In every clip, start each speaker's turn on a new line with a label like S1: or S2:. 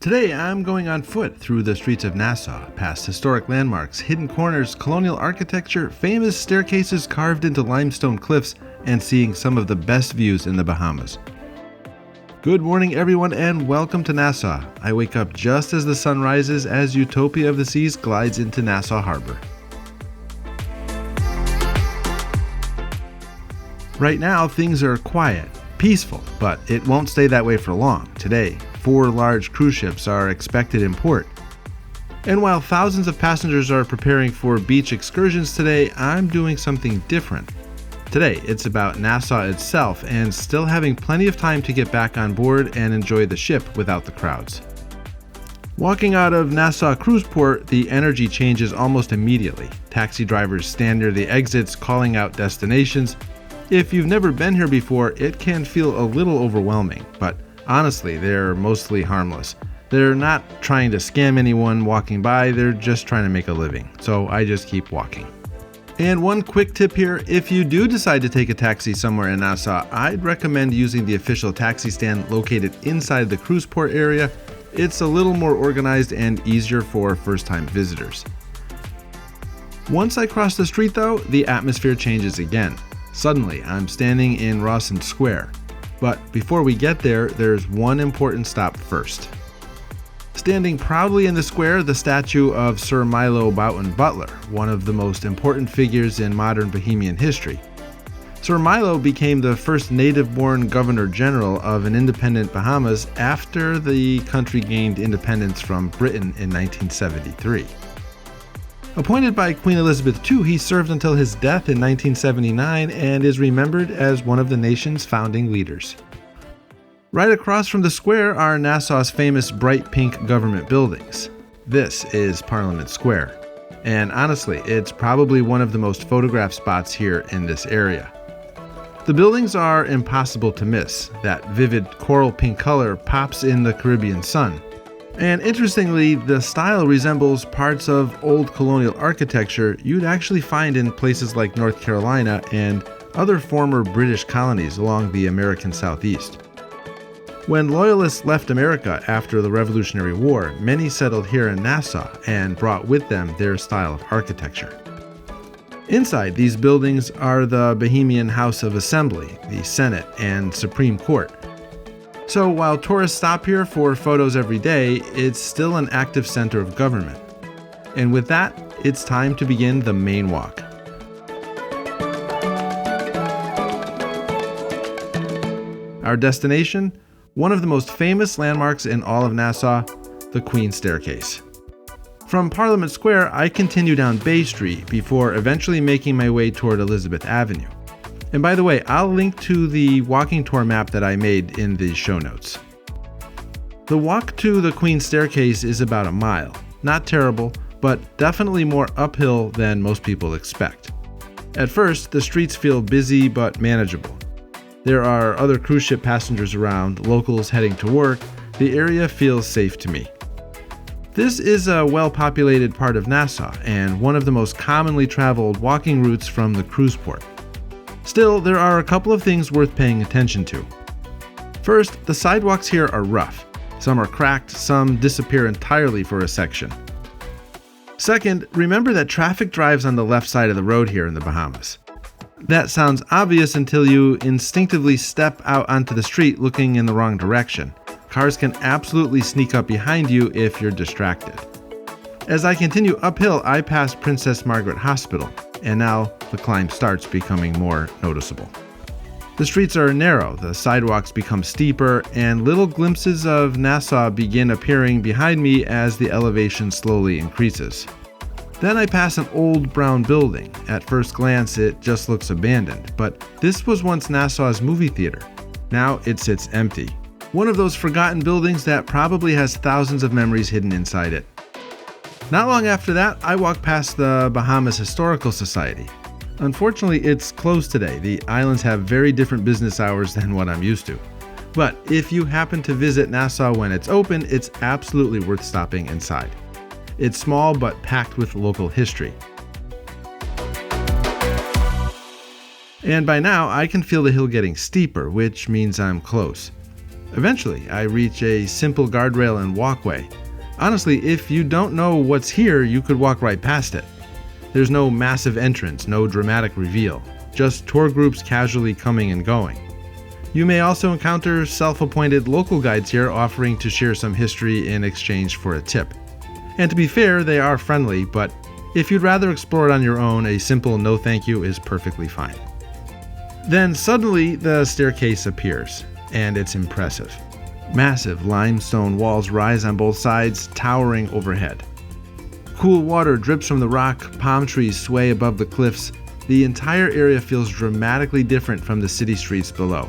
S1: Today I'm going on foot through the streets of Nassau, past historic landmarks, hidden corners, colonial architecture, famous staircases carved into limestone cliffs, and seeing some of the best views in the Bahamas. Good morning everyone and welcome to Nassau. I wake up just as the sun rises as Utopia of the Seas glides into Nassau Harbor. Right now things are quiet, peaceful, but it won't stay that way for long. Today, 4 large cruise ships are expected in port. And while thousands of passengers are preparing for beach excursions today, I'm doing something different. Today, it's about Nassau itself and still having plenty of time to get back on board and enjoy the ship without the crowds. Walking out of Nassau Cruise Port, the energy changes almost immediately. Taxi drivers stand near the exits calling out destinations. If you've never been here before, it can feel a little overwhelming, but honestly, they're mostly harmless. They're not trying to scam anyone walking by, they're just trying to make a living. So I just keep walking. And one quick tip here, if you do decide to take a taxi somewhere in Nassau, I'd recommend using the official taxi stand located inside the cruise port area. It's a little more organized and easier for first-time visitors. Once I cross the street though, the atmosphere changes again. Suddenly, I'm standing in Rawson Square. But before we get there, there's one important stop first. Standing proudly in the square, the statue of Sir Milo Butler, one of the most important figures in modern Bahamian history. Sir Milo became the first native-born governor-general of an independent Bahamas after the country gained independence from Britain in 1973. Appointed by Queen Elizabeth II, he served until his death in 1979 and is remembered as one of the nation's founding leaders. Right across from the square are Nassau's famous bright pink government buildings. This is Parliament Square, and honestly, it's probably one of the most photographed spots here in this area. The buildings are impossible to miss. That vivid coral pink color pops in the Caribbean sun. And interestingly, the style resembles parts of old colonial architecture you'd actually find in places like North Carolina and other former British colonies along the American Southeast. When Loyalists left America after the Revolutionary War, many settled here in Nassau and brought with them their style of architecture. Inside these buildings are the Bahamian House of Assembly, the Senate, and Supreme Court. So while tourists stop here for photos every day, it's still an active center of government. And with that, it's time to begin the main walk. Our destination? One of the most famous landmarks in all of Nassau, the Queen's Staircase. From Parliament Square, I continue down Bay Street before eventually making my way toward Elizabeth Avenue. And by the way, I'll link to the walking tour map that I made in the show notes. The walk to the Queen's Staircase is about a mile. Not terrible, but definitely more uphill than most people expect. At first, the streets feel busy but manageable. There are other cruise ship passengers around, locals heading to work. The area feels safe to me. This is a well-populated part of Nassau and one of the most commonly traveled walking routes from the cruise port. Still, there are a couple of things worth paying attention to. First, the sidewalks here are rough. Some are cracked, some disappear entirely for a section. Second, remember that traffic drives on the left side of the road here in the Bahamas. That sounds obvious until you instinctively step out onto the street looking in the wrong direction. Cars can absolutely sneak up behind you if you're distracted. As I continue uphill, I pass Princess Margaret Hospital, and now the climb starts becoming more noticeable. The streets are narrow, the sidewalks become steeper, and little glimpses of Nassau begin appearing behind me as the elevation slowly increases. Then I pass an old brown building. At first glance, it just looks abandoned, but this was once Nassau's movie theater. Now it sits empty. One of those forgotten buildings that probably has thousands of memories hidden inside it. Not long after that, I walk past the Bahamas Historical Society. Unfortunately, it's closed today. The islands have very different business hours than what I'm used to. But if you happen to visit Nassau when it's open, it's absolutely worth stopping inside. It's small but packed with local history. And by now, I can feel the hill getting steeper, which means I'm close. Eventually, I reach a simple guardrail and walkway. Honestly, if you don't know what's here, you could walk right past it. There's no massive entrance, no dramatic reveal, just tour groups casually coming and going. You may also encounter self-appointed local guides here offering to share some history in exchange for a tip. And to be fair, they are friendly, but if you'd rather explore it on your own, a simple no thank you is perfectly fine. Then suddenly the staircase appears, and it's impressive. Massive limestone walls rise on both sides, towering overhead. Cool water drips from the rock, palm trees sway above the cliffs. The entire area feels dramatically different from the city streets below.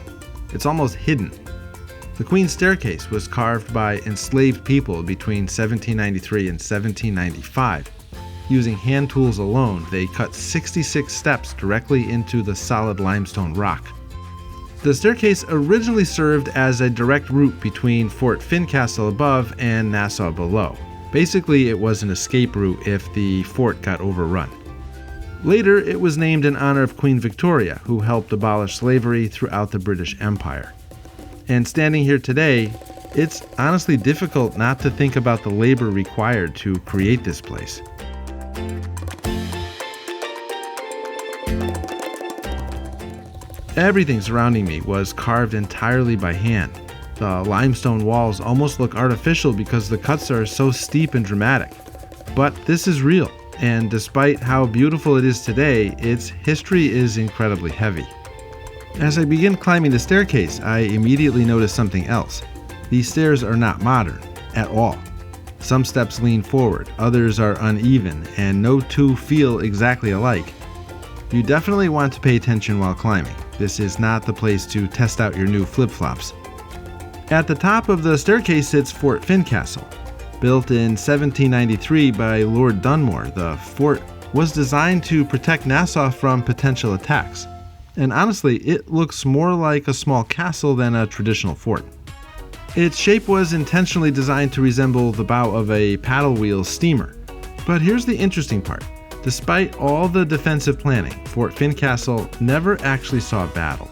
S1: It's almost hidden. The Queen's Staircase was carved by enslaved people between 1793 and 1795. Using hand tools alone, they cut 66 steps directly into the solid limestone rock. The staircase originally served as a direct route between Fort Fincastle above and Nassau below. Basically, it was an escape route if the fort got overrun. Later, it was named in honor of Queen Victoria, who helped abolish slavery throughout the British Empire. And standing here today, it's honestly difficult not to think about the labor required to create this place. Everything surrounding me was carved entirely by hand. The limestone walls almost look artificial because the cuts are so steep and dramatic. But this is real, and despite how beautiful it is today, its history is incredibly heavy. As I begin climbing the staircase, I immediately notice something else. These stairs are not modern at all. Some steps lean forward, others are uneven, and no two feel exactly alike. You definitely want to pay attention while climbing. This is not the place to test out your new flip-flops. At the top of the staircase sits Fort Fincastle. Built in 1793 by Lord Dunmore, the fort was designed to protect Nassau from potential attacks. And honestly, it looks more like a small castle than a traditional fort. Its shape was intentionally designed to resemble the bow of a paddle wheel steamer. But here's the interesting part. Despite all the defensive planning, Fort Fincastle never actually saw battle.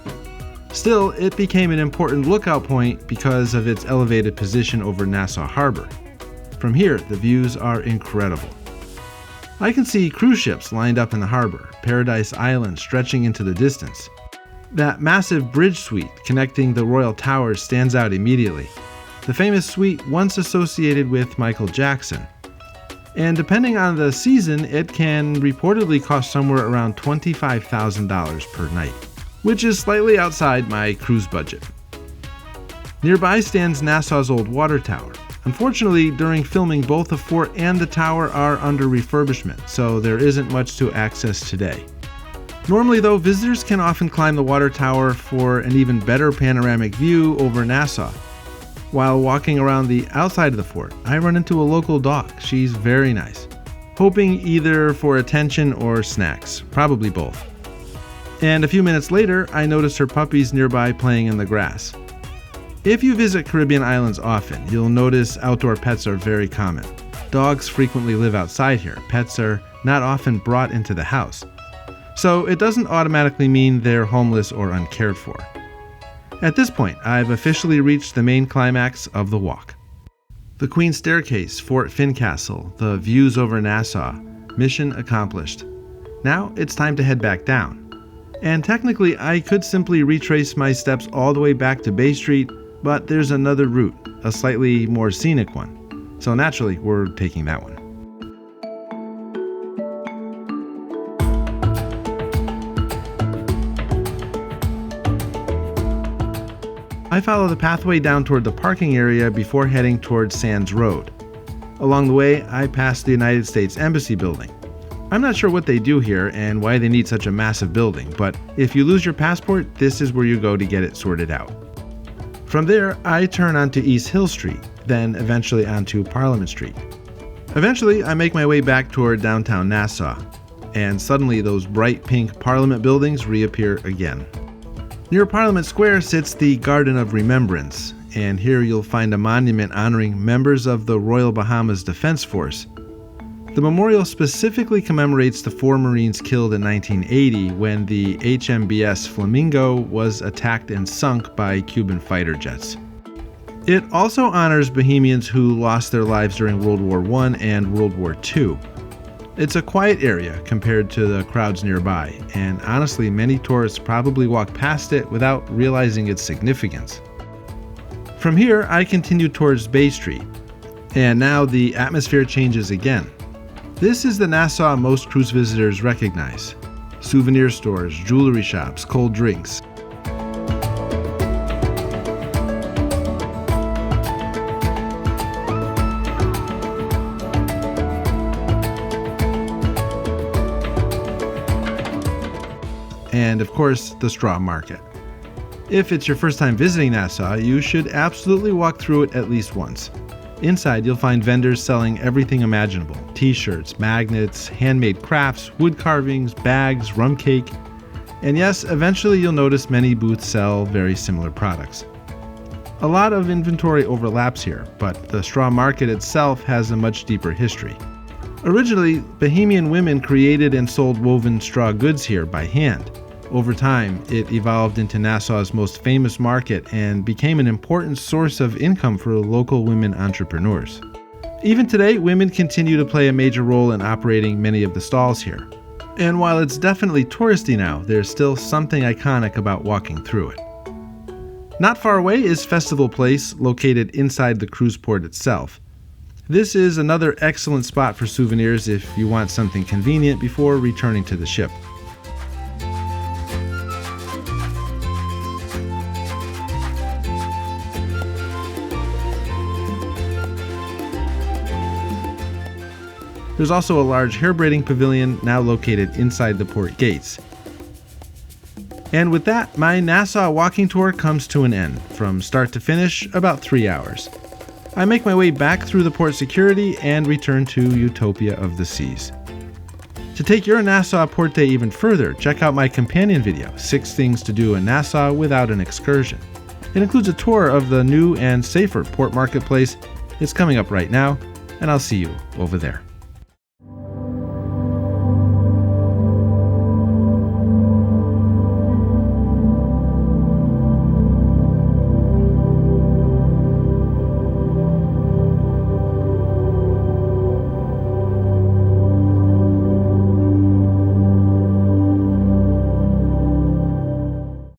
S1: Still, it became an important lookout point because of its elevated position over Nassau Harbor. From here, the views are incredible. I can see cruise ships lined up in the harbor, Paradise Island stretching into the distance. That massive bridge suite connecting the Royal Towers stands out immediately. The famous suite once associated with Michael Jackson. And depending on the season, it can reportedly cost somewhere around $25,000 per night, which is slightly outside my cruise budget. Nearby stands Nassau's old water tower. Unfortunately, during filming, both the fort and the tower are under refurbishment, so there isn't much to access today. Normally though, visitors can often climb the water tower for an even better panoramic view over Nassau. While walking around the outside of the fort, I run into a local dog. She's very nice, hoping either for attention or snacks, probably both. And a few minutes later, I notice her puppies nearby playing in the grass. If you visit Caribbean islands often, you'll notice outdoor pets are very common. Dogs frequently live outside here. Pets are not often brought into the house. So it doesn't automatically mean they're homeless or uncared for. At this point, I've officially reached the main climax of the walk. The Queen's Staircase, Fort Fincastle, the views over Nassau. Mission accomplished. Now it's time to head back down. And technically, I could simply retrace my steps all the way back to Bay Street, but there's another route, a slightly more scenic one. So naturally, we're taking that one. I follow the pathway down toward the parking area before heading toward Sands Road. Along the way, I pass the United States Embassy building. I'm not sure what they do here and why they need such a massive building, but if you lose your passport, this is where you go to get it sorted out. From there, I turn onto East Hill Street, then eventually onto Parliament Street. Eventually, I make my way back toward downtown Nassau, and suddenly those bright pink Parliament buildings reappear again. Near Parliament Square sits the Garden of Remembrance, and here you'll find a monument honoring members of the Royal Bahamas Defense Force. The memorial specifically commemorates the 4 Marines killed in 1980 when the HMBS Flamingo was attacked and sunk by Cuban fighter jets. It also honors Bohemians who lost their lives during World War I and World War II. It's a quiet area compared to the crowds nearby, and honestly, many tourists probably walk past it without realizing its significance. From here, I continue towards Bay Street, and now the atmosphere changes again. This is the Nassau most cruise visitors recognize. Souvenir stores, jewelry shops, cold drinks. And of course, the straw market. If it's your first time visiting Nassau, you should absolutely walk through it at least once. Inside, you'll find vendors selling everything imaginable: t-shirts, magnets, handmade crafts, wood carvings, bags, rum cake. And yes, eventually you'll notice many booths sell very similar products. A lot of inventory overlaps here, but the straw market itself has a much deeper history. Originally, Bohemian women created and sold woven straw goods here by hand. Over time, it evolved into Nassau's most famous market and became an important source of income for local women entrepreneurs. Even today, women continue to play a major role in operating many of the stalls here. And while it's definitely touristy now, there's still something iconic about walking through it. Not far away is Festival Place, located inside the cruise port itself. This is another excellent spot for souvenirs if you want something convenient before returning to the ship. There's also a large hair braiding pavilion now located inside the port gates. And with that, my Nassau walking tour comes to an end. From start to finish, about 3 hours. I make my way back through the port security and return to Utopia of the Seas. To take your Nassau port day even further, check out my companion video, 6 Things to Do in Nassau Without an Excursion. It includes a tour of the new and safer port marketplace. It's coming up right now, and I'll see you over there.